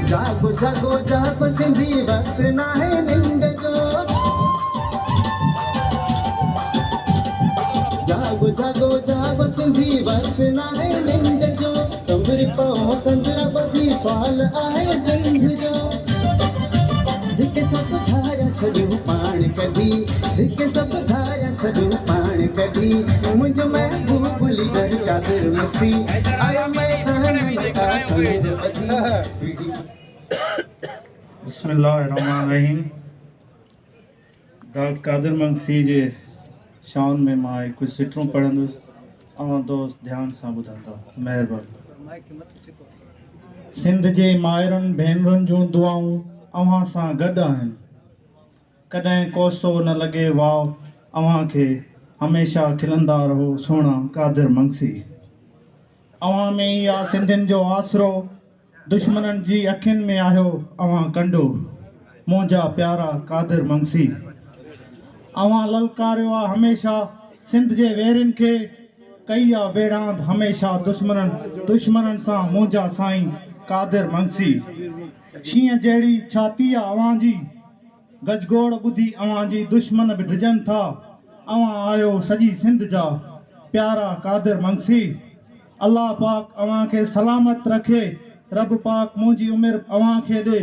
जागो जागो जागो सिंधी वक्त ना है निंद जो जागो जागो जागो सिंधी वक्त ना है निंद जो तुमरी पाओ संजरा बदी सवाल आए सिंध जो धिके सब धारा छजू पाण कदी धिके सब धारा छजू पाण कदी मुझ में भूली घर कादिर मसी आया मैं तान में का संग बदी बिस्मिल्लाहिर्रहमानिर्रहीम। डॉक्टर कादिर मंगसी जे शान में मां कुछ सिटरूं पढ़ंदुसि ऐं दोस्त ध्यान सां ॿुधंदा। महिरबानी। सिंध जे माहिरनि भेनरुनि जूं दुआऊं अव्हां सां गॾु आहिनि। कॾहिं कोसो न लॻे वाव अव्हां खे हमेशह खिलंदा रहो सुहिणा कादिर मंगसी। अव्हां में ई आहे सिंधियुनि जो आसरो, दुश्मननि जी अखियुनि में आहियो अव्हां कंडो, मुंहिंजा प्यारा कादिर मंगसी। अव्हां ललकारियो आहे हमेशह सिंध जे वेरनि खे, कई आहे बेड़ांद हमेशह दुश्मननि सां मुंहिंजा साईं कादिर मंगसी। शींहं जहिड़ी छाती आहे अव्हां जी, गजगोड़ ॿुधी अव्हां जी दुश्मन बि डिॼनि था। अव्हां आहियो सॼी सिंध जा प्यारा कादिर मंगसी। अल्लाह पाक अव्हां खे सलामत रखे, रब पाक मुंहिंजी उमिरि अव्हां खे ॾे,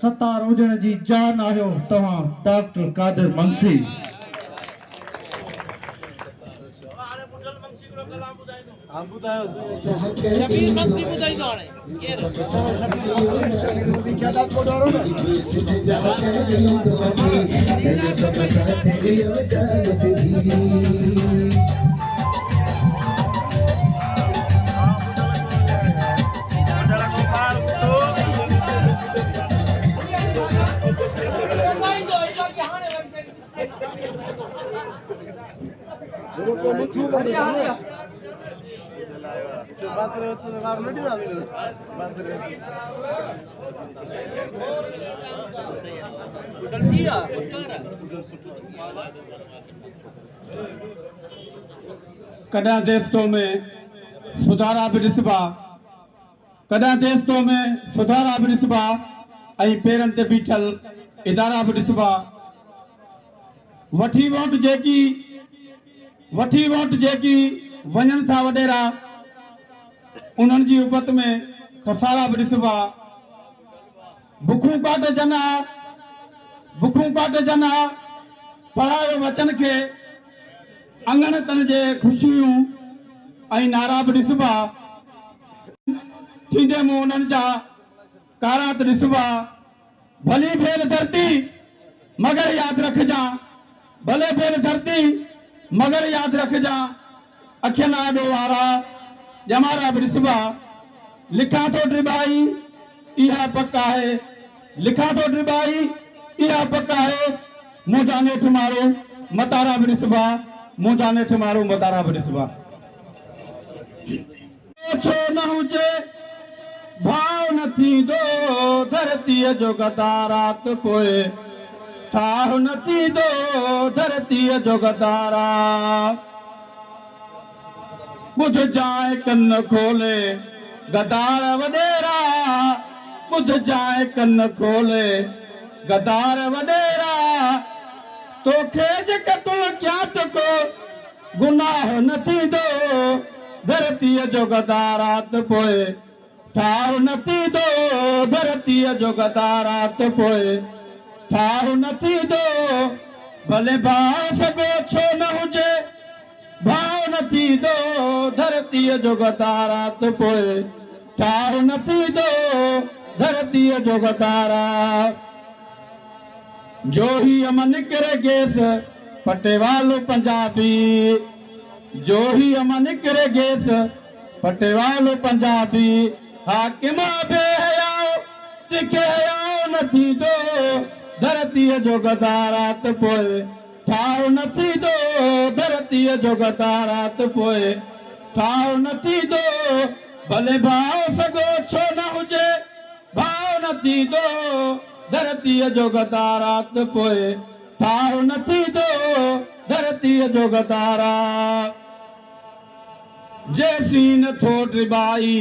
सतार हुजण जी जान आहियो तव्हां डॉक्टर कादिर मंगसी। कॾहिं देशों में सुधारा भी ॾिसबा, कॾहिं देशों में सुधारा भी ॾिसबा ऐं पेरनि ते बीठल इदारा भी ॾिसबा। वठी वोट जेकी वञनि था वॾेरा, उन्हनि जी उबत में खसारा भी ॾिसबा। बुखूं काट जना पढ़ायो वचन खे, अंगण तन जे ख़ुशियूं ऐं नारा भी ॾिसबा। थींदे मूं उन्हनि जा कारात ॾिसबा। भली भेल धरती मगर याद रखजा, भले भेल धरती मगर याद रखजा। अखियन आॾो वारा ॼमारा भी ॾिसबा। लिखा तो ड्रिबाई इहा पक आहे, लिखा तो ड्रिबाई इहा पक आहे। मुंहिंजा नेठि मारो मतारा भी ॾिसबा, मुंहिंजा नेठि मारो मतारा भी ॾिसबा। छो न हुजे भाव न थींदो धरतीअ जो गदारात पोइ, ठाह न थींदो धरतीअ जो गदारा। ॿुध जाए कन खोले गदार वॾेरा, ॿुध जाए कन खोले गदार वॾेरा। तोखे जे क़त्ल कया त को गुनाह न थींदो धरतीअ जो गदारात पोइ, ठाह न थींदो धरतीअ जो गदारात पोइ, ठाह न थींदो। भले भाउ सॻो छो न हुजे, भाव न थींदो धरतीअ जो गदारात पोइ, ठाह न थींदो धरतीअ जो गदारा। जो ही अमन निकिरे गेस पटेवालो पंजाबी, जो ही अमन निकिरे गेस पटेवालो पंजाबी। हाकिमा बेहयाओ तिखे हयाओ न थींदो धरतीअ जो गदारात पोइ, ठाव न थींदो धरतीअ जो गतारात पोइ ठाव न थींदो भले भाव सॻो छो न हुजे भाव न थींदो धरतीअ जो गतारात पोइ ठाव न थींदो धरतीअ जो गतारा जैसी न थो टिबाई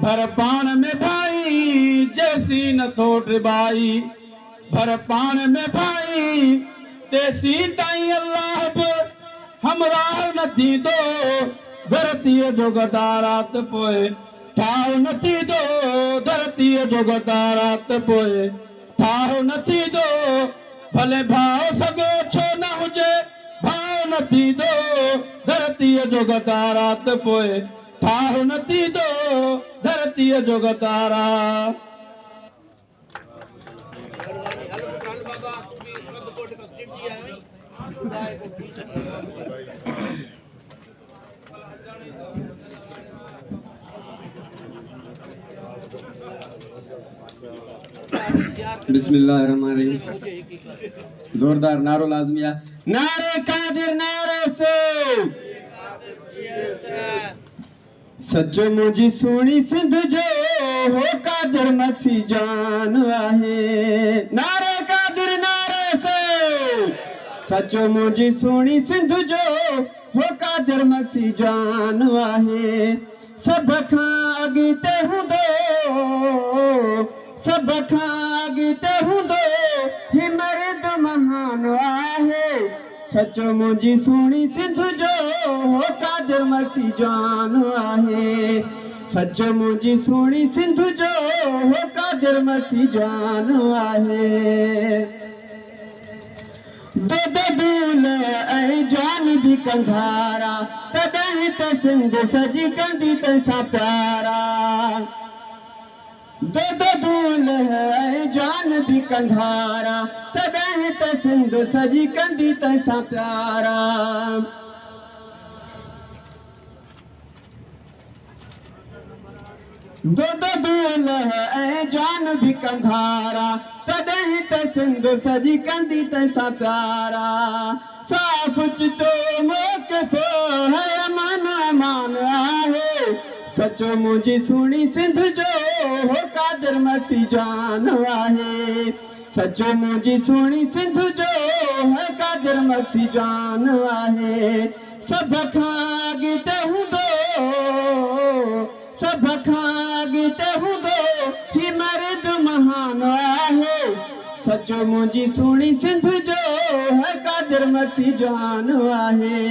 भर पाण में भाई जैसी न थो टिबाई भर पाण में भाई तेसी ताईं अल्लाह बि हमराह न थींदो धरतीअ जो गतारात पोइ ठाव न थींदो धरतीअ जो गतारात पोइ ठाव न थींदो भले भाव सॻो छो न हुजे भाव न थींदो धरतीअ जो गतारात पोइ ठाव न थींदो धरतीअ जो गतारा बिस्मिल्लाहिर्रहमानिर्रहीम जोरदार नारो लाजमिया नारे कादिर नारे से सचो मुंहिंजी सुहिणी सिंध जो हो कादिर मक्सी जान आहे नारे कादिर नारे से सचो मुंहिंजी सुहिणी सिंध जो हो कादिर मक्सी जान आहे सभ खां अॻिते हूंदो सभ खां अॻिते हूंदो ही मर्द महान आहे सचो मुंहिंजी सुहिणी सिंध जो हो कादिर मक्सी जान आहे सचो मुंहिंजी सुहिणी सिंध जो हो कादिर मक्सी जान आहे दूध दूल ऐं जान बि कंधारा तॾहिं त सिंध सजी कंदी तंहिंसां प्यारा दूध दूल ऐं जान बि कंधारा तॾहिं त सिंध सजी कंदी तंहिंसां प्यारा दूध दूल ऐं जान बि कंधारा तॾहिं त सिंध सजी कंदी तंहिंसां प्यारा साफ़ चिटो मोकिफ़ो है अमान अमान आहे सचो मुंहिंजी सुहिणी सिंध जो हो कादिर मक्सी जान आहे सचो मुंहिंजी सुहिणी सिंध जो है कादिर मक्सी जान आहे सभ खां अॻिते हूंदो सभ खां अॻिते हूंदो ही मर्द महान आहे सचो मुंहिंजी सुहिणी सिंध जो है कादिर मक्सी जान आहे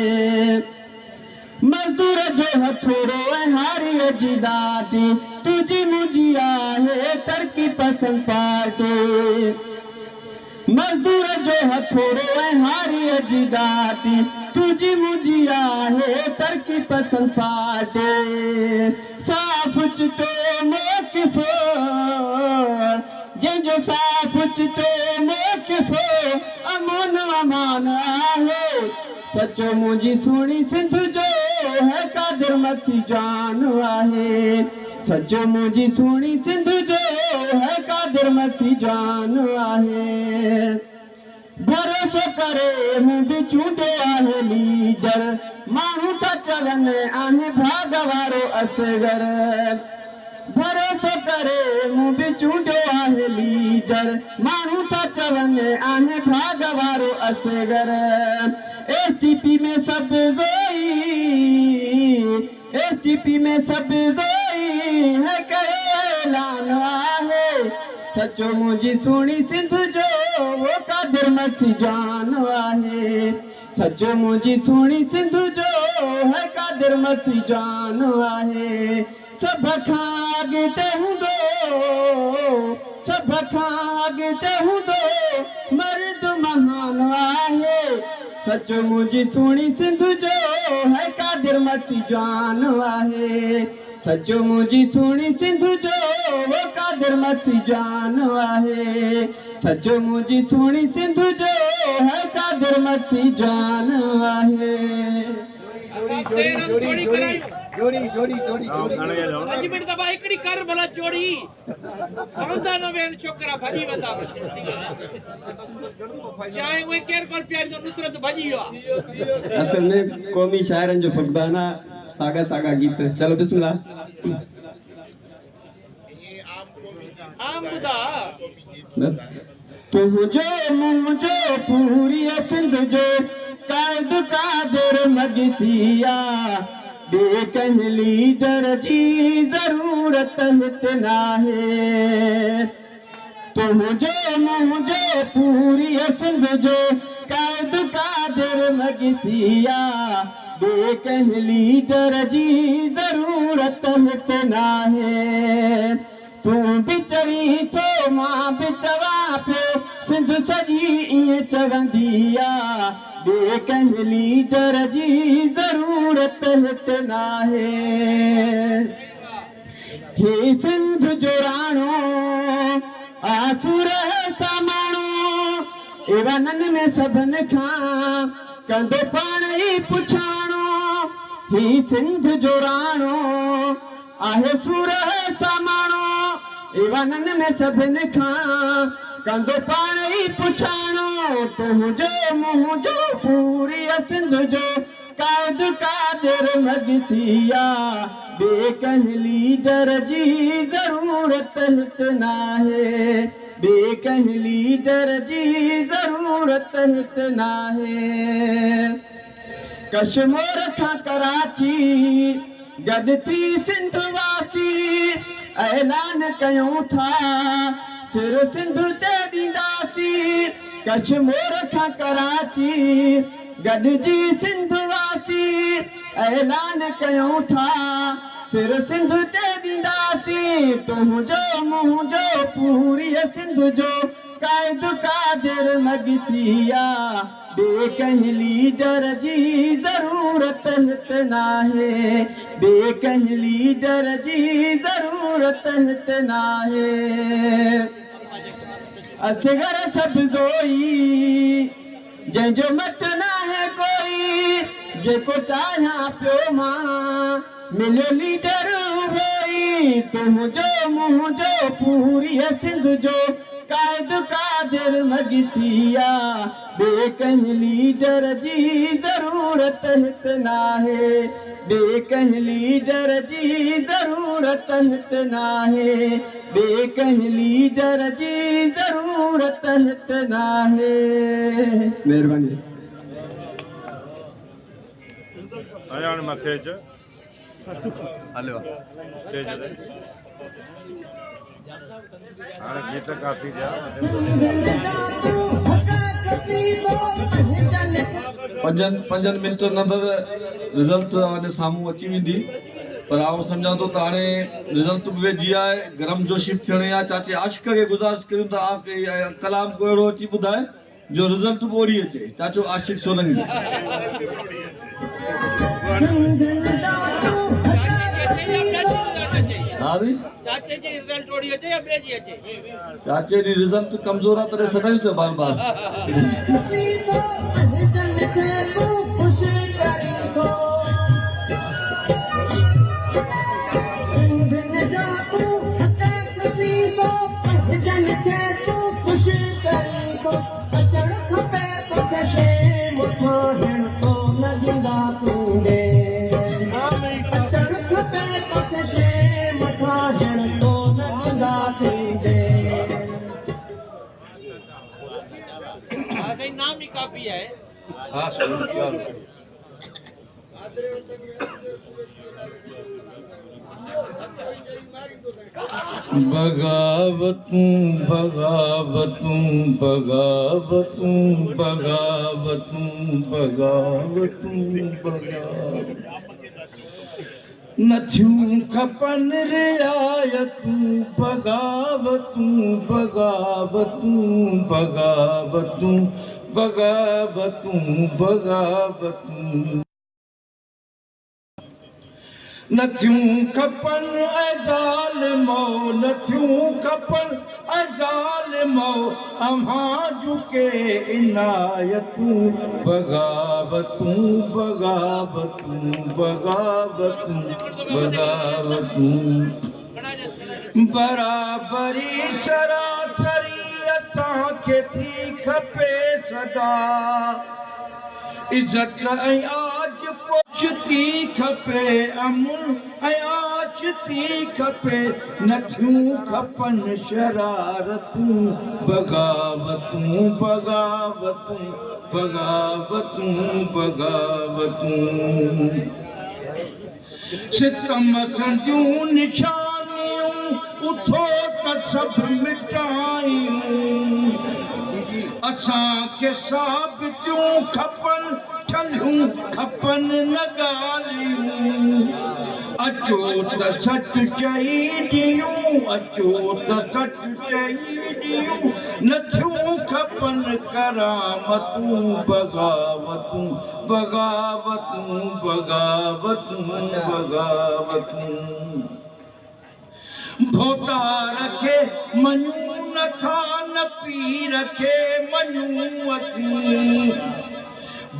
मज़दूर जो हथोड़ो ऐं हारीअ जी दादी तुंहिंजी मुंहिंजी आहे तरक़ी पसंदि पार्टी मज़दूर जो हथोड़ो ऐं हारीअ जी दादी तुंहिंजी मुंहिंजी आहे तरक़ी पसंदि पार्टी साफ़ चिटो मोकिफ़ो जंहिंजो साफ़ चिटो मोकिफ़ो अमन अमान आहे सचो मुंहिंजी सुहिणी सिंध जो है कादिर मक्सी जान आहे सचो मुंहिंजी सुहिणी सिंध जो है कादिर मक्सी जान आहे भरोसो करे मूं बि चूंडियो आहे लीडर माण्हू था चवनि आहे भाग वारो असगर भरोसो करे मूं बि चूंडियो आहे लीडर माण्हू था चवनि आहे भाग वारो असगर एसटीपी में सब जोई एसटीपी में सब जोई है ऐलान आहे सचो मुंहिंजी सुहिणी सिंध जो वो कादिर मक्सी जान आहे सचो मुंहिंजी सुहिणी सिंध जो है कादिर मक्सी जान आहे सभ खां अॻिते हूंदो सभ खां अॻिते हूंदो मर्द महान आहे सचो मुंहिंजी सुहिणी सिंध जो है कादिर मक्सी जान आहे सचो मुंहिंजी सुहिणी सिंध जो वो कादिर मक्सी जान आहे सचो मुंहिंजी सुहिणी सिंध जो है कादिर मक्सी जान आहे जोड़ी जोड़ी जोड़ी जोड़ी 5 मिंट दबा हिकिड़ी कर भला चोरी पवंदा न वेन छोकरा भॼी वेंदा चाहे उहे केरु कोन प्यारी जो नुसरत भॼी वियो आहे असल में क़ौमी शाइरनि जो फक़दाना सागा सागा गीत। चलो बिस्मिल्लाह। आम ॿुधा तुझो मुझो पूरी सिंध जो कायद कादिर मगसिया बेकह लीडर जी जरूरत हित नाहे। तुझो मुझो पूरी सिंध जो कायद कादिर मगसिया बेकह लीडर जी जरूरत हित नाहे। तू बिचरी थो मां बिचवा पियो सिंध सॼी ईअं चवंदी आ बेकह लीडर जी ज़रूरत हित नाहे। हे सिंध जो राणो आसुर सां माण्हू इवननि में सभिनि खां कंदो पाण ई पुछाणो। ही सिंध जो राणो आहे सूर सां माण्हू इवननि में सभिनि खां कंदो पाण ई पुछाणो। तुंहिंजो मुंहिंजो पूरी सिंध जो कायद कादिर मगसिया बेकह लीडर जी ज़रूरत हित नाहे। बेकह लीडर जी ज़रूरत हित नाहे। कश्मीर खां कराची गॾु थी सिंध वासी ऐलान कयूं था सिर सिंध ते ॾींदासीं। कश्मीर खां कराची गॾिजी सिंध वासी ऐलान कयूं था सिर सिंध ते ॾींदासीं। तुंहिंजो मुंहिंजो पूरी सिंध जो कायद कादिर मगसिया बेकह लीडर जी ज़रूरत हित नाहे। बेकह लीडर जी ज़रूरत हित नाहे। असगर सभु ज़ोई जंहिंजो मट नाहे कोई जेको चाहियां पियो मां मिलियो लीडर होई। तुंहिंजो मुंहिंजो पूरी सिंध जो कायद कादिर मगसिया बेकह लीडर जी ज़रूरत हित नाहे। बेकह लीडर जी ज़रूरत हित नाहे। बेकह लीडर जी ज़रूरत हित नाहे। महिरबानी। हलो गीत काफ़ी पंजनि मिंटनि अंदरि रिज़ल्ट हाणे साम्हूं अची वेंदी पर आउं सम्झां थो त हाणे रिज़ल्ट बि वेझी आहे गरम जोशी बि थियणी आहे। चाचे आशिक़ खे गुज़ारिश करियूं था कलाम को अहिड़ो अची ॿुधाए जो रिज़ल्ट बि ओड़ी अचे। चाचो आशिक़ सोलंगी चाचे जी रिजल्ट ओड़ी अचे या ॿिए जी अचे? चाचे जी रिज़ल्ट कमज़ोर आहे तॾहिं सदाईं पियो बार बार। नाम ही काफी है। हाँ बगावतूं बगावतूं बगावतूं बगावतूं बगावतूं बगावतूं नथियूं खपनि रियायतूं बगावतूं बगावतूं बगावतूं बगावतूं बगावतूं नथियूं खपनि ऐं ज़ालिमो नथियूं खपनि ऐं ज़ालिमो अम्हां झुके इनायतूं बग़ावतूं बग़ावतूं बग़ावतूं बग़ावतूं बराबरी सरासरी असांखे थी खपे सदा इज़त ऐं आज पोश थी खपे अमुन ऐं आश थी खपे नथियूं खपनि शरारतूं बग़ावतूं बग़ावतूं बग़ावतूं बग़ावतूं सितम संदियूं निशानियूं उथो त सभु मिटायूं असांखे साबितियूं खपनि ठलियूं खपनि न ॻाल्हियूं अचो त सच चई ॾियूं अचो त सच चई ॾियूं नथियूं खपनि करामतूं बग़ावतूं बग़ावतूं बग़ावतूं बग़ावतूं भोता रखे मञूं नथा न पीर खे मञूं असीं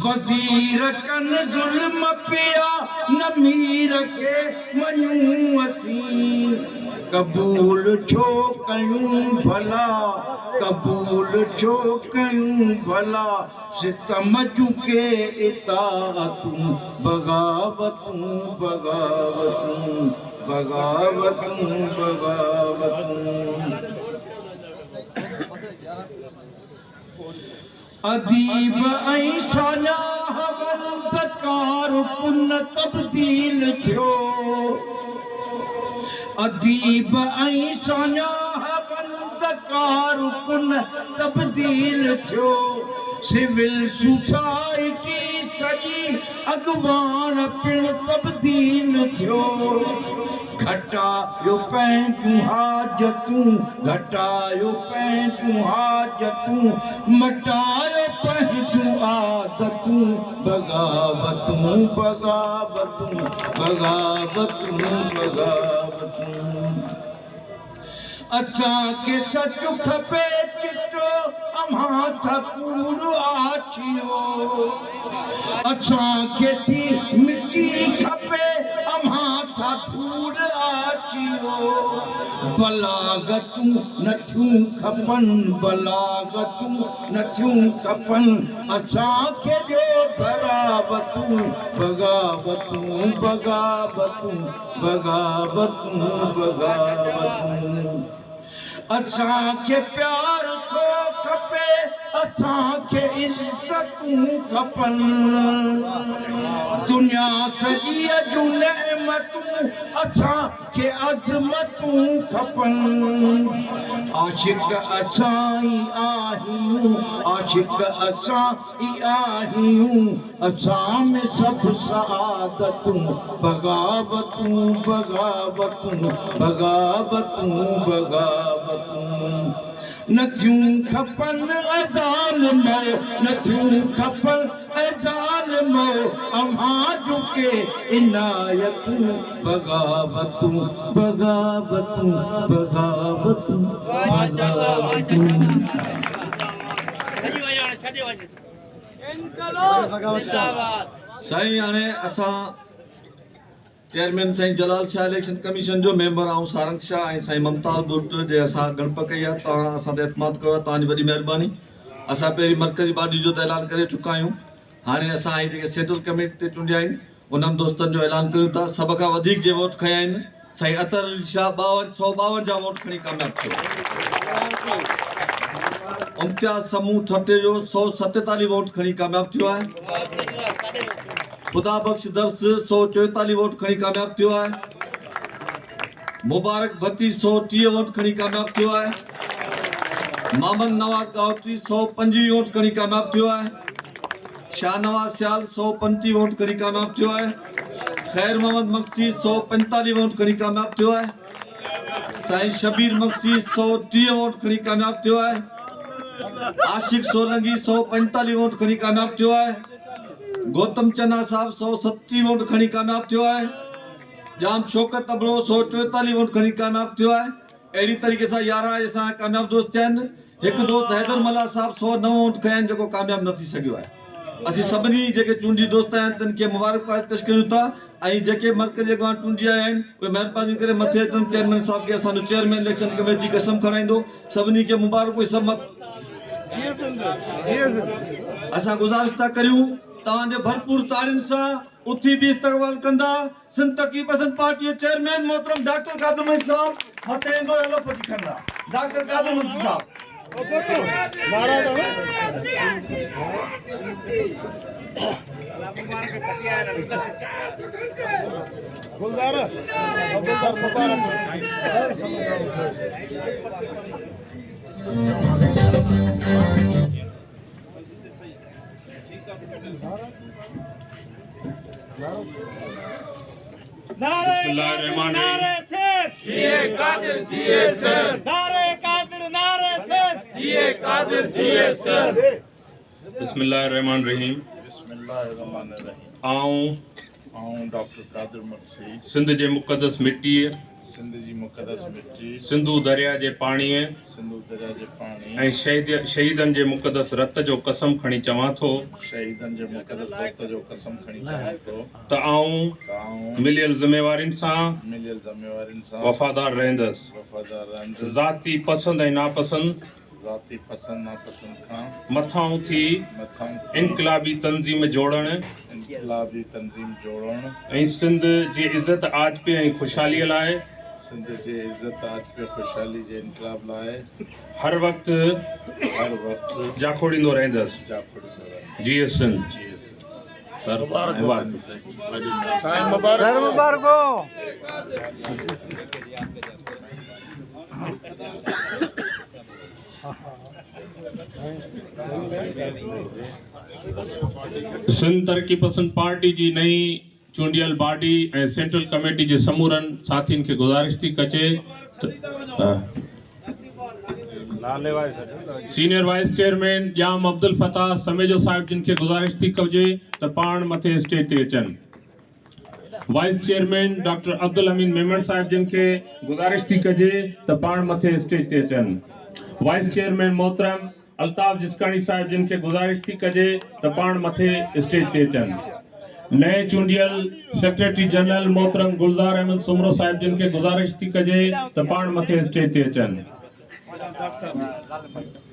वज़ीर कनि ज़ुल्म पिया न मीर खे मञूं असीं कबूल छो कयूं भला कबूल छो कयूं भला सितम झुके इताअतूं बग़ावतूं बग़ावतूं बग़ावतूं बग़ावतूं अदीब ऐं सान्याह वंदकार पुन तब्दील थियो अदीब ऐं सान्याह वंदकार पुन तब्दील थियो सिविल सोसाइटी सॼी अॻवान पिण तब्दील थियो घटायो पंहिंजूं हाजतूं घटायो पंहिंजूं हाजतूं मटायो पंहिंजूं आदतूं बग़ावतूं बग़ावतूं बग़ावतूं बग़ावतूं असांखे सच खपे चिटो अम्हां थकूर आछियो असांखे थी मिटी खपे अम्हां था धूड़ आछियो बलागतूं नथियूं खपनि बलागतूं नथियूं खपनि असांखे ॾियो बराबतूं बग़ावतूं बग़ावतूं बग़ावतूं बग़ावतूं असांखे प्यार थो खपे असांखे इज़तूं खपनि दुनिया सॼीअ जूं नेमतूं असांखे अज़मतूं खपनि आशिक़ असां ई आहियूं आशिक़ असां ई आहियूं असां में सभु सआदतूं बग़ावतूं बग़ावतूं बग़ावतूं बग़ावतूं नथियूं खपनि ज़ालिमो नथियूं खपनि ज़ालिमो अम्हां झुके इनायतूं बग़ावतूं बग़ावतूं बग़ावतूं बग़ावतूं साईं हाणे असां चेयरमैन साईं जलाल शाह इलेक्शन कमीशन जो मेंबर आऊं सारंग शाह ऐं साईं ममताज बुर्ट जे असां गणप कई आहे तव्हां असां ते एतमाद कयो आहे तव्हांजी वॾी महिरबानी असां पहिरीं मरकज़ी बॉडी जो त ऐलान करे चुका आहियूं हाणे असां ही जेके सेंट्रल कमेटी ते चूंडिया आहिनि उन्हनि दोस्तनि जो ऐलान कयूं था सभ खां वधीक जे वोट खया आहिनि साईं अतर अली शाह 152 वोट खणी कामयाब थियो इम्तियाज़ समूह ठटे जो 147 वोट खणी कामयाब थियो आहे खुदा बख्श दर्स 144 वोट खणी कामयाब थियो आहे मुबारक भट्टी 130 वोट खणी कामयाब थियो आहे मोहम्मद नवाज़ गावटी 125 वोट खणी कामयाब थियो आहे शाहनवाज सियाल 135 वोट खणी कामयाब थियो आहे खैर मोहम्मद मक्सी 145 वोट खणी कामयाब थियो आहे साईं शबीर मक्सी 130 वोट खणी कामयाब थियो आहे आशिक सोलंगी 145 वोट खणी कामयाब थियो आहे गौतम चन्ना साहब 170 वोट खणी कामयाब थियो आहे जाम शौकत अबड़ो 144 वोट खणी कामयाब थियो आहे। अहिड़ी तरीक़े सां 11 असां कामयाब दोस्त आहिनि। हिकु दोस्त हैदर मल्ला साहब 109 वोट खया आहिनि जेको कामयाब न थी सघियो आहे। असीं सभिनी जेके चूंडी दोस्त आहिनि तिन खे मुबारकबाद पेश कयूं था ऐं जेके मर्कज़ी अॻुवां चूंडिया आहिनि उहे महिरबानी करे मथे अचनि। चेयरमैन साहब खे असांजो चेयरमैन इलेक्शन कमेटी कसम खणाईंदो। सभिनी खे मुबारक हुई सभु असां गुज़ारिश था करियूं तव्हांजे भरपूर ताड़ियुनि सां उथी बि इस्तक़बाल कंदा। सिंध तरक़ी पसंद पार्टी जे चेयरमैन मोहतरम डॉक्टर कादिर मुंशी साहब मथे ईंदो हलो पहुची खणंदा। डॉक्टर कादिर मुंशी साहब बिस्मिल्लाहिर्रहमानिर्रहीम। आऊं डॉक्टर कादिर मुंशी सिंध जे मुक़दस मिट्टी सिंधु दरिया जे पाणी ऐं शहीदनि जे मुक़दस रत जो कसम खणी चवां थो त आऊं मिलियल ज़िम्मेवारियुनि सां वफ़ादार रहंदुसि। ज़ाती पसंद ऐं नापसंद खां मथां उथी इनक़लाबी तंज़ीम जोड़ण ऐं सिंध जी इज़त आजपी ऐं ख़ुशहालीअ लाइ हर वक़्तु जाखोड़ींदो रहंदुसि। जीअ सिंध। सिंध तरक़ी पसंद पार्टी जी नई चूंडियल बॉडी ऐं सेंट्रल कमेटी जे समूरनि साथियुनि खे गुज़ारिश थी कचे सीनियर वाइस चेयरमैन जाम अब्दुल फताह समेजो साहिब जिन खे गुज़ारिश थी कजे त पाण मथे स्टेज ते अचनि। वाइस चेयरमैन डॉक्टर अब्दुल अमीन मेमन साहिब जिन खे गुज़ारिश थी कजे त पाण मथे स्टेज ते अचनि। वाइस चेयरमैन मोहतरम अल्ताफ जिस्कानी साहिब जिन खे गुज़ारिश थी कजे त पाण मथे स्टेज ते अचनि। नए चूंडियल सेक्रेटरी जनरल मोहतरम गुलज़ार अहमद सुमरो साहिब जिन खे गुज़ारिश थी कजे त पाण मथे स्टेज ते अचनि।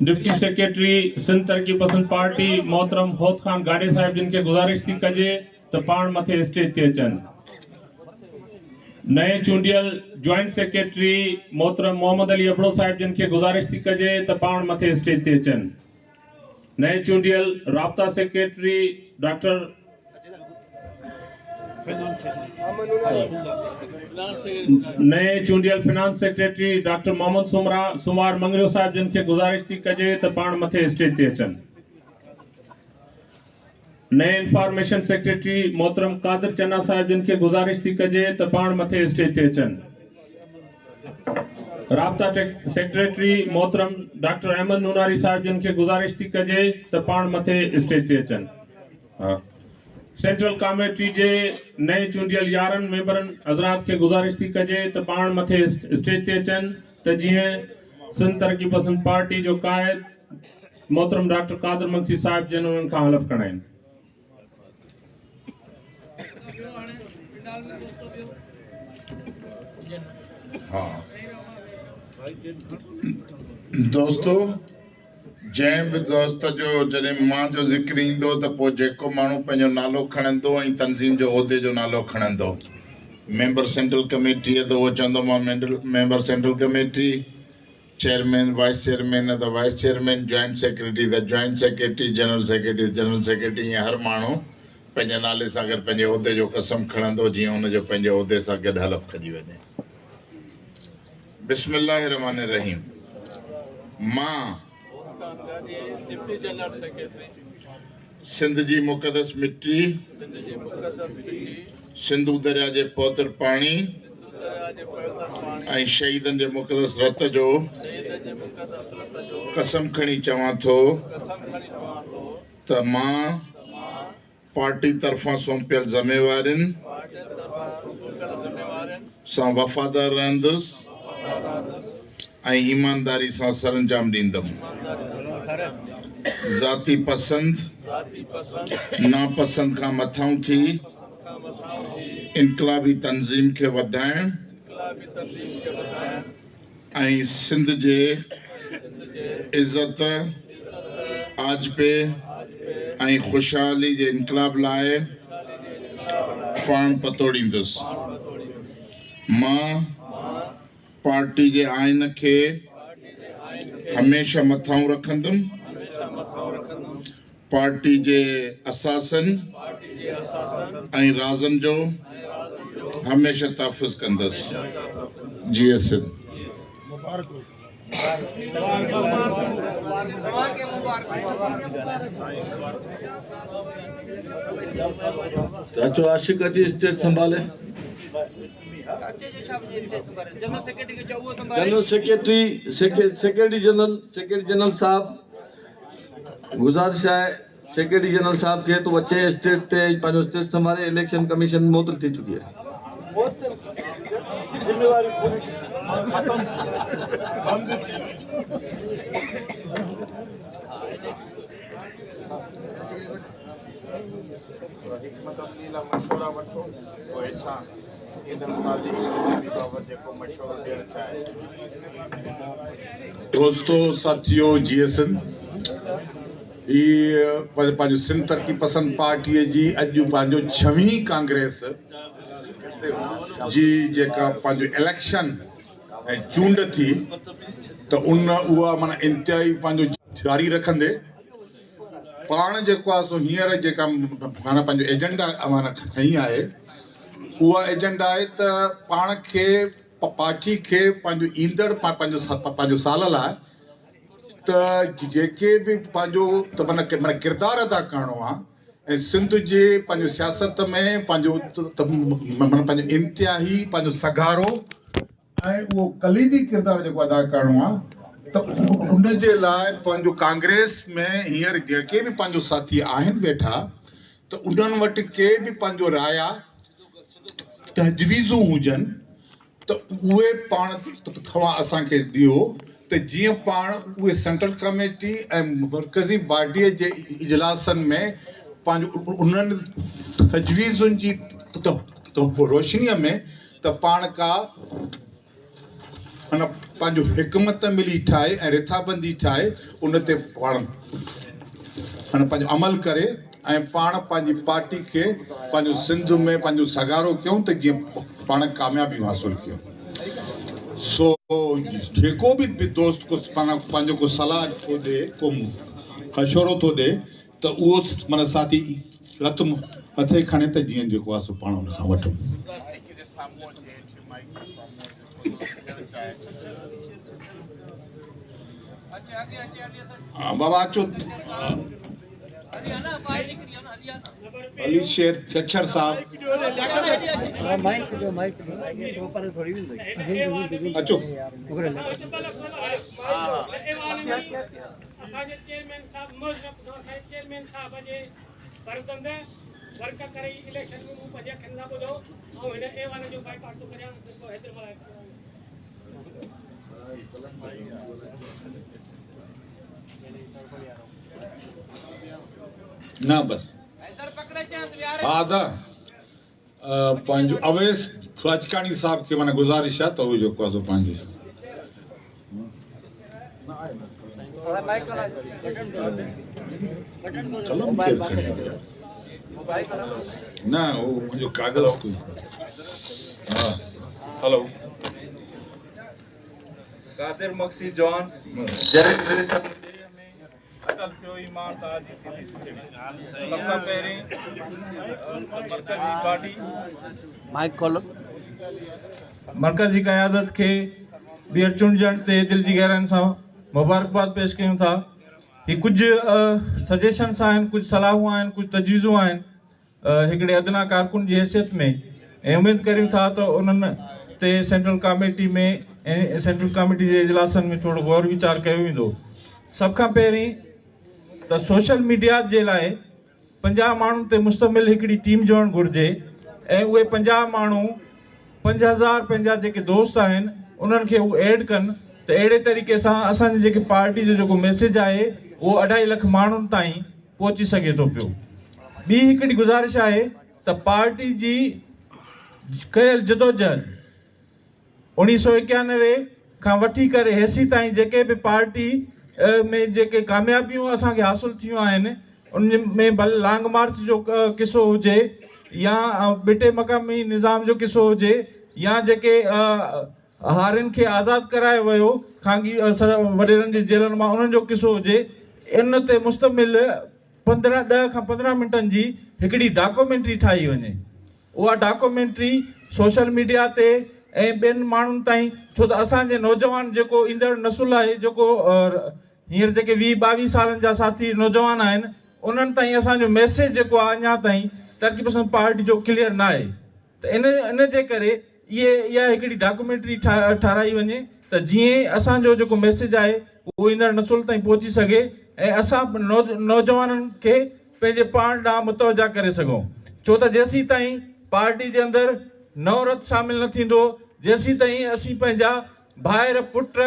डिप्टी सेक्रेटरी सिंध तरक़ी पसंद पार्टी मोहतरम होत खान गाडे साहिब जिन खे गुज़ारिश थी कजे त पाण मथे स्टेज ते अचनि। नए चूंडियल ज्वाइंट सेक्रेटरी मोहतरम मोहम्मद अली अबड़ो साहिब जिन खे गुज़ारिश थी कजे त पाण मथे स्टेज ते अचनि। नए चूंडियल राब्ता सेक्रेटरी डॉक्टर नए चूंडियल फिनांस सेक्रेटरी डॉक्टर मोहम्मद सुमार मंगरियो साहिब जिन खे गुज़ारिश थी कजे त पाण मथे स्टेज ते अचनि। नए इंफॉर्मेशन सेक्रेटरी मोहतरम कादिर चन्ना साहिब जिन खे गुज़ारिश थी कजे त पाण मथे स्टेज ते अचनि। राब्ता सेक्रेटरी मोहतरम डॉक्टर अहमद नूनारी साहिब जिन खे गुज़ारिश थी कजे त पाण मथे स्टेज ते अचनि। सेंट्रल कमेटी जे नए चूंडियल 11 मेंबरनि हज़रात खे गुज़ारिश थी कजे त पाण मथे स्टेज ते अचनि त जीअं सिंध तरक़ी पसंद पार्टी जो क़ाइद मोहतरम डॉक्टर कादिर मुंशी साहिब जिन उन्हनि खां हलफ़ खणाइनि। दोस्तों जंहिं बि दोस्त जो जॾहिं मां जो ज़िक्र ईंदो त पोइ जेको माण्हू पंहिंजो नालो खणंदो ऐं तंज़ीम जो उहिदे जो नालो खणंदो। मेंबर सेंट्रल कमेटी आहे त उहो चवंदो मां member central committee, chairman wise chairman आहे त वाइस चेयरमैन, जॉइंट सेक्रेटरी त जॉइंट सेक्रेटरी, जनरल सेक्रेटरी ईअं हर माण्हू पंहिंजे नाले सां गॾु पंहिंजे उहिदे जो कसम खणंदो जीअं हुनजो पंहिंजे उहिदे सां गॾु हलफ़ खजी वञे। बिस्मिल्लाहिर्रहमानिर्रहीम। मां सिंध जी मुक़दस मिट्टी, सिंधु दरिया जे पवित्र पाणी ऐं शहीदनि जे मुक़दस रत जो कसम खणी चवां थो त मां पार्टी तरफ़ां सौंपियल ज़िम्मेवारियुनि सां वफ़ादार रहंदुसि ऐं ईमानदारी सां सरअंजाम ॾींदुमि। ज़ाती पसंद नापसंद खां मथां थी इनक़लाबी तंज़ीम खे वधाइण ऐं सिंध जे इज़त आजपे ऐं ख़ुशहाली जे इनक़लाब लाइ पाण पतोड़ींदुसि। मां पार्टी जे आइन खे हमेशह मथां रखंदुमि, पार्टी जे असासनि ऐं राज़नि जो हमेशह तहफ़ुज़ कंदुसि। जी सिंध। अचो आशिक अची स्टेज संभाले। जनरल सेक्रेटरी जनरल साहब गुज़ारिश है सेक्रेटरी जनरल साहब के तो अचे स्टेज ते पंहिंजो स्टेज संभाले। इलेक्शन कमीशन मुअत्तल थी चुकी है। दोस्तों साथियों जीएसन पंहिंजो सिंध तरक़ी पसंद पार्टीअ जी अॼु पंहिंजो 6वीं कांग्रेस जी जेका पंहिंजो इलेक्शन ऐं चूंड थी त उहा माना इंतिहाई पंहिंजो जारी रखंदे पाण जेको आहे सो हींअर जेका माना पंहिंजो एजेंडा माना खई आहे उहा एजेंडा आहे त पाण खे पार्टी खे पंहिंजो ईंदड़ पंहिंजो साल लाइ त जेके बि पंहिंजो त माना किरदारु अदा करिणो आहे ऐं सिंध जे पंहिंजो सियासत में पंहिंजो माना पंहिंजो इंतिहाई पंहिंजो सगारो ऐं उहो कलीदी किरदारु जेको अदा करिणो आहे त उन जे लाइ पंहिंजो कांग्रेस में हींअर जेके बि पंहिंजो साथी आहिनि वेठा त उन्हनि वटि के बि पंहिंजो राया तजवीज़ूं हुजनि त उहे पाण तव्हां असांखे ॾियो त जीअं पाण उहे सेंट्रल कमेटी ऐं मर्कज़ी बॉडीअ जे इजलासनि में पंहिंजो उन्हनि तजवीज़ुनि जी रोशनीअ में त पाण का माना पंहिंजो हिकमत मिली ठाहे ऐं रिथाबंदी ठाहे उन ते पाण माना पंहिंजो अमल करे ऐं पाण पंहिंजी पार्टी खे पंहिंजो सिंध में पंहिंजो सगारो कयूं त जीअं पाण कामयाबियूं हासिलु कयूं। सो जेको बि दोस्त को पंहिंजो को सलाह थो ॾे को मशवरो थो ॾे त उहो माना साथी हथ मथे खणे त जीअं जेको आहे सो पाण हुन खां वठूं। बाबा अचो अली शेर छछर साहब अचो। ना बस आदा पंहिंजो अवैस अचकाणी साहब खे माना गुज़ारिश आहे त उहो जेको आहे सो पंहिंजो कलम केरु खणी वियो न उहो मुंहिंजो कागज़ कोई। हा हेलो कादिर मक्सी जॉन अटल पियो ईमान ताजी सबका पहिरीं मरकज़ी पार्टी माइक खोलो मरकज़ी क़यादत खे ॿीहर चूंडजण ते दिलि जी गहराइनि सां मुबारकबाद पेश कयूं था। ही कुझु सजेशन्स आहिनि, कुझु सलाहूं आहिनि, कुझु तजवीज़ूं आहिनि हिकिड़े अदना कारकुन जी हैसियत में ऐं उमेद करियूं था त उन्हनि ते सेंट्रल कमेटी में ऐं सेंट्रल कमेटी जे इजलासनि में थोरो गौर वीचार कयो वेंदो। सभ खां पहिरीं त सोशल मीडिया जे लाइ 50 माण्हुनि ते मुश्तमिल हिकिड़ी टीम जोड़णु घुरिजे ऐं उहे 50 माण्हू 5000 पंहिंजा जेके दोस्त आहिनि उन्हनि खे उहे ऐड कनि त अहिड़े तरीक़े सां असांजी जेके पार्टी जो जेको मैसेज आहे उहो 2.5 लख माण्हुनि ताईं पहुची सघे थो पियो। ॿी हिकिड़ी गुज़ारिश आहे त पार्टी जी कयल जदोजहद 1991 खां वठी करे हेसी ताईं जेके बि पार्टी में जेके कामयाबियूं असांखे हासिलु थियूं आहिनि उन में भले लॉन्ग मार्च जो किसो हुजे या बिटे मक़ामी निज़ाम जो किसो हुजे या जेके हारियुनि खे आज़ादु करायो वियो खांगी वॾेरनि जी जेलनि मां उन्हनि जो किसो हुजे, इन ते मुश्तमिल 10 खां 15 मिंटनि जी हिकिड़ी डॉक्यूमेंट्री ठाही वञे। उहा डॉक्यूमेंट्री सोशल मीडिया ते ऐं ॿियनि माण्हुनि ताईं, छो त असांजे नौजवान जेको ईंदड़ नसुल आहे जेको हींअर जेके 20-22 सालनि जा साथी नौजवान आहिनि उन्हनि ताईं असांजो मैसेज जेको आहे अञा ताईं तरक़ी पसंद पार्टी जो क्लियर न आहे। त इन जे करे इहा हिकिड़ी डॉक्यूमेंट्री ठाराई वञे त जीअं असांजो जेको मैसेज आहे उहो ईंदड़ नसुल ताईं पहुची सघे ऐं असां नौजवाननि खे पंहिंजे पाण ॾांहुं मुतवजा करे सघूं। छो त जेसीं ताईं पार्टी जे अंदरि नवरत शामिल न थींदो, जेसीं ताईं असीं पंहिंजा भाइर पुट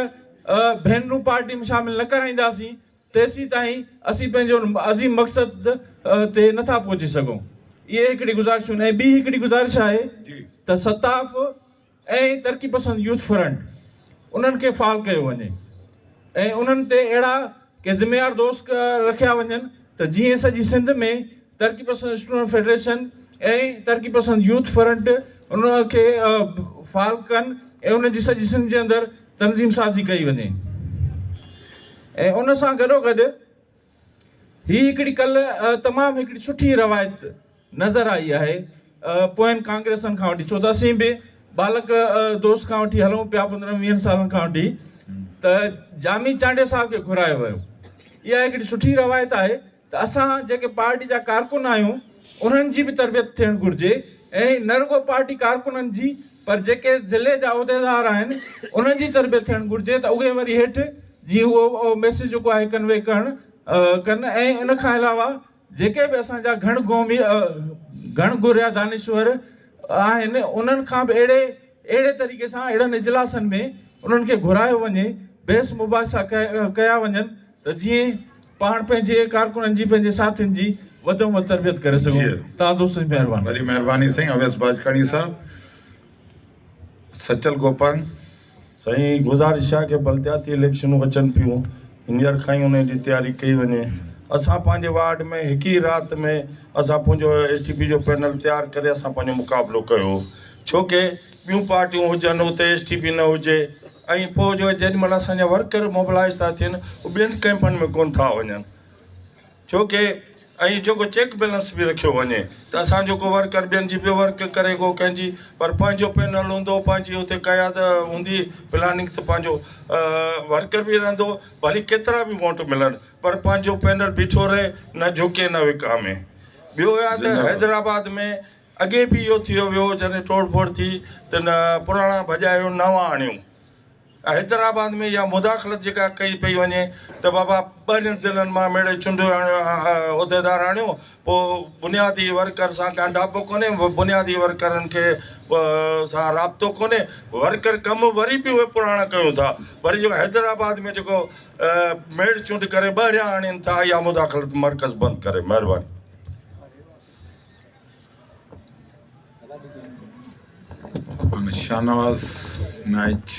भेनरूं पार्टी में शामिल न कराईंदासीं तेसीं ताईं असीं पंहिंजो अज़ीम मक़सद ते नथा पहुची सघूं। इहे हिकिड़ी गुज़ारिशूं। ऐं ॿी हिकिड़ी गुज़ारिश आहे त सताफ ऐं तरक़ी पसंद यूथ फ्रंट उन्हनि खे फाल कयो वञे ऐं उन्हनि ते अहिड़ा के ज़िम्मेवार दोस्त रखिया वञनि त जीअं सॼी सिंध में तरक़ी पसंद स्टूडेंट फेडरेशन ऐं तरक़ी पसंद यूथ फ्रंट उनखे फाल कनि ऐं उनजी सॼी सिंध जे अंदरि तनज़ीम साज़ी कई वञे। ऐं उन सां गॾोगॾु ही हिकिड़ी कल्ह तमामु हिकिड़ी सुठी रवायत नज़र आई आहे पोयनि कांग्रेसनि खां वठी, छो त असीं बि बालक दोस्त खां वठी हलूं पिया 15-20 सालनि खां वठी त जामी चांडे साहब खे घुरायो वियो। इहा हिकिड़ी सुठी रवायत आहे त असां जेके पार्टी जा कारकुन आहियूं उन्हनि जी बि तरबियत थियणु घुरिजे ऐं न रुगो पार्टी कारकुननि जी पर जेके ज़िले जा उहिदेदार आहिनि उन्हनि जी तरबियत थियणु घुरिजे त उहे वरी हेठि जीअं उहो मैसेज जेको आहे कन्वे कनि। ऐं इन खां अलावा जेके बि असांजा घण घुरिया दानिश्वर आहिनि उन्हनि खां बि अहिड़े तरीक़े सां अहिड़नि इजलासनि में उन्हनि खे घुरायो वञे, बहस मुबाहिसा कया वञनि त जीअं पाण पंहिंजे कारकुननि जी पंहिंजे साथियुनि जी वधि में वधि तरबियत करे सघूं। तव्हां दोस्तनि जी महिरबानी। वॾी महिरबानी साईं। अवैस बाजकाणी साहब। सचल गोपाल साईं गुज़ारिश आहे कि बलदियाती इलेक्शनूं अचनि पियूं, हींअर खां ई उन जी तयारी कई वञे। असां पंहिंजे वार्ड में हिकु ई राति में असां पंहिंजो STP जो पैनल तयारु करे असां पंहिंजो मुक़ाबिलो कयो, छो कि ॿियूं पार्टियूं हुजनि उते STP न हुजे ऐं पोइ जो जेॾीमहिल असांजा वर्कर मोबिलाइज़ था थियनि उहे ॿियनि कैंपनि में कोन था वञनि, छो कि ऐं जेको चेक बैलेंस बि रखियो वञे त असांजो को वर्कर ॿियनि जी ॿियो वर्क करे को कंहिंजी, पर पंहिंजो पैनल हूंदो, पंहिंजी हुते क़याद हूंदी प्लानिंग, त पंहिंजो वर्कर बि रहंदो, भली केतिरा बि वोट मिलनि पर पंहिंजो पैनल बीठो रहे, न झुके न विकामे। ॿियो आहे त हैदराबाद में अॻे बि इहो थियो वियो जॾहिं तोड़ फोड़ थी त न पुराणा भॼायो नवां आणियूं। हैदराबाद में इहा मुदाख़लत जेका कई पई वञे त बाबा 2 ज़िलनि मां मेड़े चूंड उहिदेदार आणियो, पोइ बुनियादी वर्कर सां का ॾापो कोन्हे, बुनियादी वर्करनि खे सां राब्तो कोन्हे, वर्कर कमु वरी बि उहे पुराणा कयूं था, वरी जेको हैदराबाद में जेको मेड़ चूंड करे ॿाहिरियां आणनि था, इहा मुदाख़लत मर्कज़ बंदि करे। महिरबानी। शाहनवाज़ नाइच।